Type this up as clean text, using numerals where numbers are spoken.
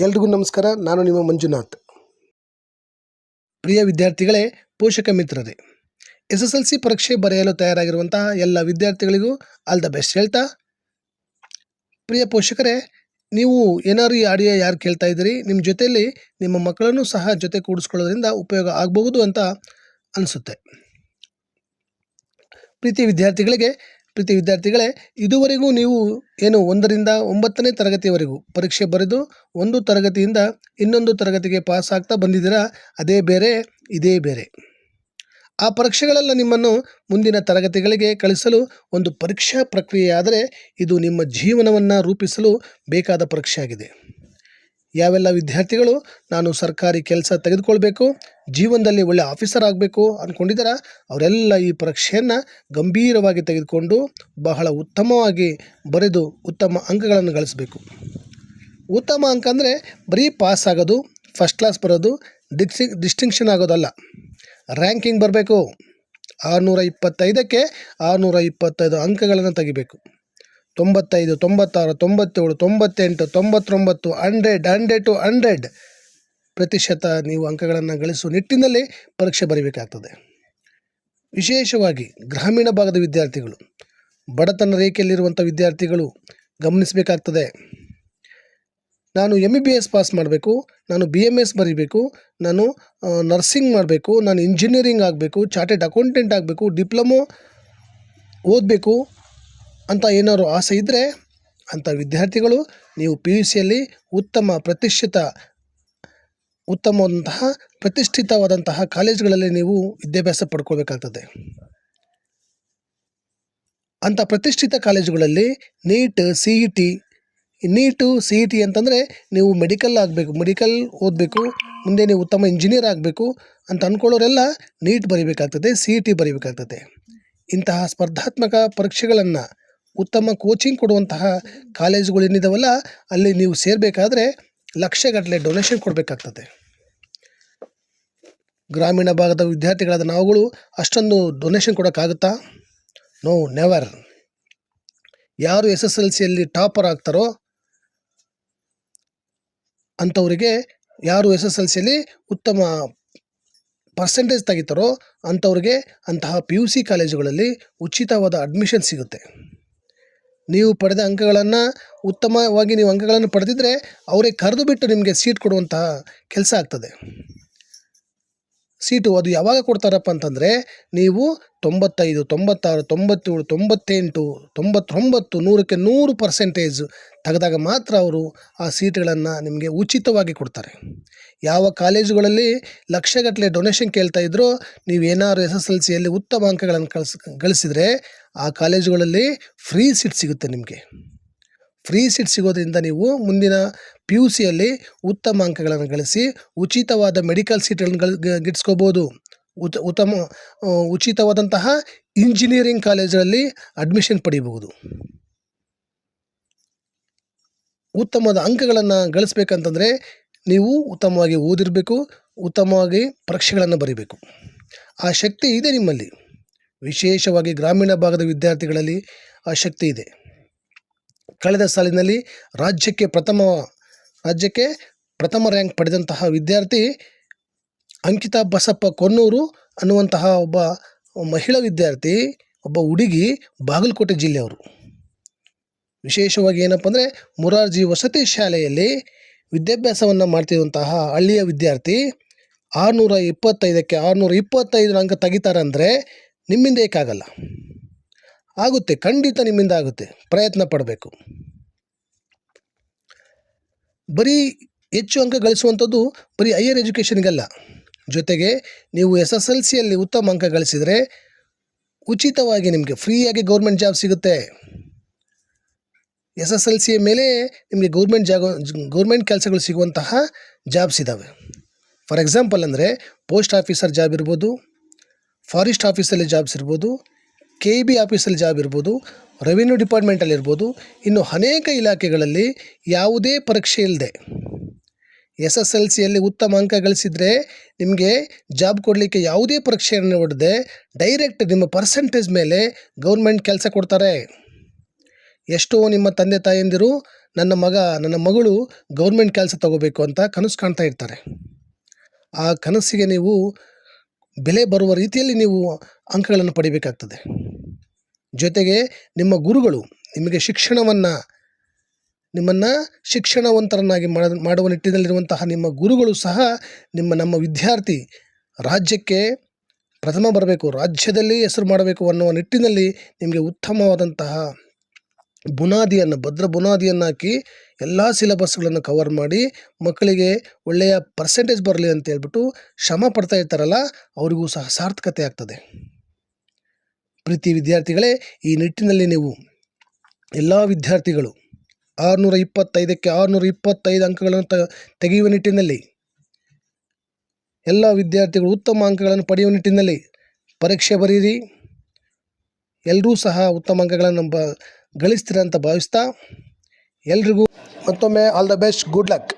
ಎಲ್ರಿಗೂ ನಮಸ್ಕಾರ. ನಾನು ನಿಮ್ಮ ಮಂಜುನಾಥ್. ಪ್ರಿಯ ವಿದ್ಯಾರ್ಥಿಗಳೇ, ಪೋಷಕ ಮಿತ್ರರೇ, SSLC ಪರೀಕ್ಷೆ ಬರೆಯಲು ತಯಾರಾಗಿರುವಂತಹ ಎಲ್ಲ ವಿದ್ಯಾರ್ಥಿಗಳಿಗೂ ಆಲ್ ದ ಬೆಸ್ಟ್ ಹೇಳ್ತಾ, ಪ್ರಿಯ ಪೋಷಕರೇ, ನೀವು ಏನಾದ್ರು ಈ ಆಡಿಯೋ ಯಾರು ಕೇಳ್ತಾ ಇದ್ದೀರಿ, ನಿಮ್ಮ ಜೊತೆಯಲ್ಲಿ ನಿಮ್ಮ ಮಕ್ಕಳನ್ನು ಸಹ ಜೊತೆ ಕೂಡಿಸ್ಕೊಳ್ಳೋದ್ರಿಂದ ಉಪಯೋಗ ಆಗಬಹುದು ಅಂತ ಅನಿಸುತ್ತೆ. ಪ್ರೀತಿ ವಿದ್ಯಾರ್ಥಿಗಳೇ, ಇದುವರೆಗೂ ನೀವು ಏನು 1ರಿಂದ 9ನೇ ತರಗತಿಯವರೆಗೂ ಪರೀಕ್ಷೆ ಬರೆದು ಒಂದು ತರಗತಿಯಿಂದ ಇನ್ನೊಂದು ತರಗತಿಗೆ ಪಾಸ್ ಆಗ್ತಾ ಬಂದಿದ್ದೀರಾ. ಅದೇ ಬೇರೆ, ಇದೇ ಬೇರೆ. ಆ ಪರೀಕ್ಷೆಗಳೆಲ್ಲ ನಿಮ್ಮನ್ನು ಮುಂದಿನ ತರಗತಿಗಳಿಗೆ ಕಳಿಸಲು ಒಂದು ಪರೀಕ್ಷಾ ಪ್ರಕ್ರಿಯೆಯಾದರೆ, ಇದು ನಿಮ್ಮ ಜೀವನವನ್ನು ರೂಪಿಸಲು ಬೇಕಾದ ಪರೀಕ್ಷೆಯಾಗಿದೆ. ಯಾವೆಲ್ಲ ವಿದ್ಯಾರ್ಥಿಗಳು ನಾನು ಸರ್ಕಾರಿ ಕೆಲಸ ತೆಗೆದುಕೊಳ್ಬೇಕು, ಜೀವನದಲ್ಲಿ ಒಳ್ಳೆ ಆಫೀಸರ್ ಆಗಬೇಕು ಅಂದ್ಕೊಂಡಿದ್ದಾರ, ಅವರೆಲ್ಲ ಈ ಪರೀಕ್ಷೆಯನ್ನು ಗಂಭೀರವಾಗಿ ತೆಗೆದುಕೊಂಡು ಬಹಳ ಉತ್ತಮವಾಗಿ ಬರೆದು ಉತ್ತಮ ಅಂಕಗಳನ್ನು ಗಳಿಸಬೇಕು. ಉತ್ತಮ ಅಂಕ ಅಂದರೆ ಬರೀ ಪಾಸ್ ಆಗೋದು, ಫಸ್ಟ್ ಕ್ಲಾಸ್ ಬರೋದು, ಡಿಸ್ಟಿಂಕ್ಷನ್ ಆಗೋದಲ್ಲ. ರ್ಯಾಂಕಿಂಗ್ ಬರಬೇಕು. 625ಕ್ಕೆ 625 ಅಂಕಗಳನ್ನು ತೆಗಿಬೇಕು. 95, 96, 97, 98, 99, 100 to 100 ಪ್ರತಿಶತ ನೀವು ಅಂಕಗಳನ್ನು ಗಳಿಸುವ ನಿಟ್ಟಿನಲ್ಲಿ ಪರೀಕ್ಷೆ ಬರೀಬೇಕಾಗ್ತದೆ. ವಿಶೇಷವಾಗಿ ಗ್ರಾಮೀಣ ಭಾಗದ ವಿದ್ಯಾರ್ಥಿಗಳು, ಬಡತನ ರೇಖೆಯಲ್ಲಿರುವಂಥ ವಿದ್ಯಾರ್ಥಿಗಳು ಗಮನಿಸಬೇಕಾಗ್ತದೆ. ನಾನು MBBS ಪಾಸ್ ಮಾಡಬೇಕು, ನಾನು BMS ಬರೀಬೇಕು, ನಾನು ನರ್ಸಿಂಗ್ ಮಾಡಬೇಕು, ನಾನು ಇಂಜಿನಿಯರಿಂಗ್ ಆಗಬೇಕು, ಚಾರ್ಟೆಡ್ ಅಕೌಂಟೆಂಟ್ ಆಗಬೇಕು, ಡಿಪ್ಲೊಮೊ ಓದಬೇಕು ಅಂತ ಏನಾದ್ರು ಆಸೆ ಇದ್ದರೆ ಅಂಥ ವಿದ್ಯಾರ್ಥಿಗಳು ನೀವು PUCಯಲ್ಲಿ ಪ್ರತಿಷ್ಠಿತವಾದಂತಹ ಕಾಲೇಜುಗಳಲ್ಲಿ ನೀವು ವಿದ್ಯಾಭ್ಯಾಸ ಪಡ್ಕೊಳ್ಬೇಕಾಗ್ತದೆ. ಅಂಥ ಪ್ರತಿಷ್ಠಿತ ಕಾಲೇಜುಗಳಲ್ಲಿ ನೀಟು CET ಅಂತಂದರೆ ನೀವು ಮೆಡಿಕಲ್ ಆಗಬೇಕು, ಮೆಡಿಕಲ್ ಓದಬೇಕು, ಮುಂದೆ ನೀವು ಉತ್ತಮ ಇಂಜಿನಿಯರ್ ಆಗಬೇಕು ಅಂತ ಅಂದ್ಕೊಳ್ಳೋರೆಲ್ಲ ನೀಟ್ ಬರೀಬೇಕಾಗ್ತದೆ, CET ಬರೀಬೇಕಾಗ್ತದೆ. ಇಂತಹ ಸ್ಪರ್ಧಾತ್ಮಕ ಪರೀಕ್ಷೆಗಳನ್ನು ಉತ್ತಮ ಕೋಚಿಂಗ್ ಕೊಡುವಂತಹ ಕಾಲೇಜುಗಳು ಏನಿದಾವಲ್ಲ, ಅಲ್ಲಿ ನೀವು ಸೇರಬೇಕಾದ್ರೆ ಲಕ್ಷಗಟ್ಟಲೆ ಡೊನೇಷನ್ ಕೊಡಬೇಕಾಗ್ತದೆ. ಗ್ರಾಮೀಣ ಭಾಗದ ವಿದ್ಯಾರ್ಥಿಗಳಾದ ನಾವುಗಳು ಅಷ್ಟೊಂದು ಡೊನೇಷನ್ ಕೊಡೋಕ್ಕಾಗುತ್ತಾ? No, never. ಯಾರು SSLCಯಲ್ಲಿ ಟಾಪರ್ ಆಗ್ತಾರೋ ಅಂಥವರಿಗೆ, ಯಾರು SSLCಯಲ್ಲಿ ಉತ್ತಮ ಪರ್ಸೆಂಟೇಜ್ ತೆಗಿತಾರೋ ಅಂಥವ್ರಿಗೆ ಅಂತಹ PUC ಕಾಲೇಜುಗಳಲ್ಲಿ ಉಚಿತವಾದ ಅಡ್ಮಿಷನ್ ಸಿಗುತ್ತೆ. ನೀವು ಪಡೆದ ಅಂಕಗಳನ್ನು ಉತ್ತಮವಾಗಿ ನೀವು ಅಂಕಗಳನ್ನು ಪಡೆದಿದ್ದರೆ ಅವರೇ ಕರೆದು ಬಿಟ್ಟು ನಿಮಗೆ ಸೀಟ್ ಕೊಡುವಂತಹ ಕೆಲಸ ಆಗ್ತದೆ. ಸೀಟು ಅದು ಯಾವಾಗ ಕೊಡ್ತಾರಪ್ಪ ಅಂತಂದರೆ, ನೀವು 95, 96, 97, 98, 99, 100ಕ್ಕೆ 100% ತೆಗೆದಾಗ ಮಾತ್ರ ಅವರು ಆ ಸೀಟ್ಗಳನ್ನು ನಿಮಗೆ ಉಚಿತವಾಗಿ ಕೊಡ್ತಾರೆ. ಯಾವ ಕಾಲೇಜುಗಳಲ್ಲಿ ಲಕ್ಷಗಟ್ಟಲೆ ಡೊನೇಷನ್ ಕೇಳ್ತಾ ಇದ್ರೋ, ನೀವೇನಾದ್ರು SSLCಯಲ್ಲಿ ಉತ್ತಮ ಅಂಕಗಳನ್ನು ಗಳಿಸಿದರೆ ಆ ಕಾಲೇಜುಗಳಲ್ಲಿ ಫ್ರೀ ಸೀಟ್ ಸಿಗುತ್ತೆ. ನಿಮಗೆ ಫ್ರೀ ಸೀಟ್ ಸಿಗೋದ್ರಿಂದ ನೀವು ಮುಂದಿನ PUCಯಲ್ಲಿ ಉತ್ತಮ ಅಂಕಗಳನ್ನು ಗಳಿಸಿ ಉಚಿತವಾದ ಮೆಡಿಕಲ್ ಸೀಟ್ಗಳನ್ನು ಗಿಟ್ಟಿಸ್ಕೋಬೋದು. ಉಚಿತವಾದಂತಹ ಇಂಜಿನಿಯರಿಂಗ್ ಕಾಲೇಜಲ್ಲಿ ಅಡ್ಮಿಷನ್ ಪಡಿಬಹುದು. ಉತ್ತಮವಾದ ಅಂಕಗಳನ್ನು ಗಳಿಸ್ಬೇಕಂತಂದರೆ ನೀವು ಉತ್ತಮವಾಗಿ ಓದಿರಬೇಕು, ಉತ್ತಮವಾಗಿ ಪರೀಕ್ಷೆಗಳನ್ನು ಬರೀಬೇಕು. ಆ ಶಕ್ತಿ ಇದೆ ನಿಮ್ಮಲ್ಲಿ. ವಿಶೇಷವಾಗಿ ಗ್ರಾಮೀಣ ಭಾಗದ ವಿದ್ಯಾರ್ಥಿಗಳಲ್ಲಿ ಆ ಶಕ್ತಿ ಇದೆ. ಕಳೆದ ಸಾಲಿನಲ್ಲಿ ರಾಜ್ಯಕ್ಕೆ ಪ್ರಥಮ ರ್ಯಾಂಕ್ ಪಡೆದಂತಹ ವಿದ್ಯಾರ್ಥಿ ಅಂಕಿತಾ ಬಸಪ್ಪ ಕೊನ್ನೂರು ಅನ್ನುವಂತಹ ಒಬ್ಬ ಮಹಿಳಾ ವಿದ್ಯಾರ್ಥಿ, ಒಬ್ಬ ಹುಡುಗಿ, ಬಾಗಲಕೋಟೆ ಜಿಲ್ಲೆಯವರು. ವಿಶೇಷವಾಗಿ ಏನಪ್ಪ ಅಂದರೆ, ಮೊರಾರ್ಜಿ ವಸತಿ ಶಾಲೆಯಲ್ಲಿ ವಿದ್ಯಾಭ್ಯಾಸವನ್ನು ಮಾಡ್ತಿರುವಂತಹ ಹಳ್ಳಿಯ ವಿದ್ಯಾರ್ಥಿ 625ಕ್ಕೆ 625 ಅಂಕ ತೆಗಿತಾರೆ ಅಂದರೆ ನಿಮ್ಮಿಂದ ಏಕಾಗಲ್ಲ. ಆಗುತ್ತೆ, ಖಂಡಿತ ನಿಮ್ಮಿಂದ ಆಗುತ್ತೆ. ಪ್ರಯತ್ನ ಪಡಬೇಕು. ಬರೀ ಹೆಚ್ಚು ಅಂಕ ಗಳಿಸುವಂಥದ್ದು ಬರೀ ಹೈಯರ್ ಎಜುಕೇಷನ್ಗಲ್ಲ, ಜೊತೆಗೆ ನೀವು SSLCಯಲ್ಲಿ ಉತ್ತಮ ಅಂಕ ಗಳಿಸಿದರೆ ಉಚಿತವಾಗಿ ನಿಮಗೆ ಫ್ರೀಯಾಗಿ ಜಾಬ್ ಸಿಗುತ್ತೆ. SSLCಯ ಮೇಲೆ ನಿಮಗೆ ಗೌರ್ಮೆಂಟ್ ಕೆಲಸಗಳು ಸಿಗುವಂತಹ ಜಾಬ್ಸ್ ಇದ್ದಾವೆ. ಫಾರ್ ಎಕ್ಸಾಂಪಲ್ ಅಂದರೆ ಪೋಸ್ಟ್ ಆಫೀಸರ್ ಜಾಬ್ ಇರ್ಬೋದು, ಫಾರೆಸ್ಟ್ ಆಫೀಸಲ್ಲಿ ಜಾಬ್ಸ್ ಇರ್ಬೋದು, KB ಆಫೀಸಲ್ಲಿ ಜಾಬ್ ಇರ್ಬೋದು, ರೆವಿನ್ಯೂ ಡಿಪಾರ್ಟ್ಮೆಂಟಲ್ಲಿರ್ಬೋದು, ಇನ್ನು ಅನೇಕ ಇಲಾಖೆಗಳಲ್ಲಿ ಯಾವುದೇ ಪರೀಕ್ಷೆ ಇಲ್ಲದೆ SSLCಯಲ್ಲಿ ಉತ್ತಮ ಅಂಕ ಗಳಿಸಿದರೆ ನಿಮಗೆ ಜಾಬ್ ಕೊಡಲಿಕ್ಕೆ ಯಾವುದೇ ಪರೀಕ್ಷೆಯನ್ನು ಹೊಡೆದೇ ಡೈರೆಕ್ಟ್ ನಿಮ್ಮ ಪರ್ಸೆಂಟೇಜ್ ಮೇಲೆ ಗೌರ್ಮೆಂಟ್ ಕೆಲಸ ಕೊಡ್ತಾರೆ. ಎಷ್ಟೋ ನಿಮ್ಮ ತಂದೆ ತಾಯಂದಿರು ನನ್ನ ಮಗಳು ಗೌರ್ಮೆಂಟ್ ಕೆಲಸ ತಗೋಬೇಕು ಅಂತ ಕನಸು ಕಾಣ್ತಾ ಇರ್ತಾರೆ. ಆ ಕನಸಿಗೆ ನೀವು ಬೆಲೆ ಬರುವ ರೀತಿಯಲ್ಲಿ ನೀವು ಅಂಕಗಳನ್ನು ಪಡಿಬೇಕಾಗ್ತದೆ. ಜೊತೆಗೆ ನಿಮ್ಮ ಗುರುಗಳು ನಿಮಗೆ ನಿಮ್ಮನ್ನು ಶಿಕ್ಷಣವಂತರನ್ನಾಗಿ ಮಾಡುವ ನಿಟ್ಟಿನಲ್ಲಿರುವಂತಹ ನಿಮ್ಮ ಗುರುಗಳು ಸಹ ನಮ್ಮ ವಿದ್ಯಾರ್ಥಿ ರಾಜ್ಯಕ್ಕೆ ಪ್ರಥಮ ಬರಬೇಕು, ರಾಜ್ಯದಲ್ಲಿ ಹೆಸರು ಮಾಡಬೇಕು ಅನ್ನುವ ನಿಟ್ಟಿನಲ್ಲಿ ನಿಮಗೆ ಉತ್ತಮವಾದಂತಹ ಭದ್ರ ಬುನಾದಿಯನ್ನು ಹಾಕಿ ಎಲ್ಲ ಸಿಲೆಬಸ್ಗಳನ್ನು ಕವರ್ ಮಾಡಿ ಮಕ್ಕಳಿಗೆ ಒಳ್ಳೆಯ ಪರ್ಸೆಂಟೇಜ್ ಬರಲಿ ಅಂತ ಹೇಳ್ಬಿಟ್ಟು ಶ್ರಮ ಪಡ್ತಾ ಇರ್ತಾರಲ್ಲ, ಅವರಿಗೂ ಸಹ ಸಾರ್ಥಕತೆ ಆಗ್ತದೆ. ಪ್ರೀತಿ ವಿದ್ಯಾರ್ಥಿಗಳೇ, ಈ ನಿಟ್ಟಿನಲ್ಲಿ ನೀವು ಎಲ್ಲ ವಿದ್ಯಾರ್ಥಿಗಳು 625ಕ್ಕೆ 625 ಅಂಕಗಳನ್ನು ತೆಗೆಯುವ ನಿಟ್ಟಿನಲ್ಲಿ, ಎಲ್ಲ ವಿದ್ಯಾರ್ಥಿಗಳು ಉತ್ತಮ ಅಂಕಗಳನ್ನು ಪಡೆಯುವ ನಿಟ್ಟಿನಲ್ಲಿ ಪರೀಕ್ಷೆ ಬರೀರಿ. ಎಲ್ಲರೂ ಸಹ ಉತ್ತಮ ಅಂಕಗಳನ್ನು ಗಳಿಸ್ತೀರ ಅಂತ ಭಾವಿಸ್ತಾ, ಎಲ್ರಿಗೂ ಮತ್ತೊಮ್ಮೆ all the best, good luck.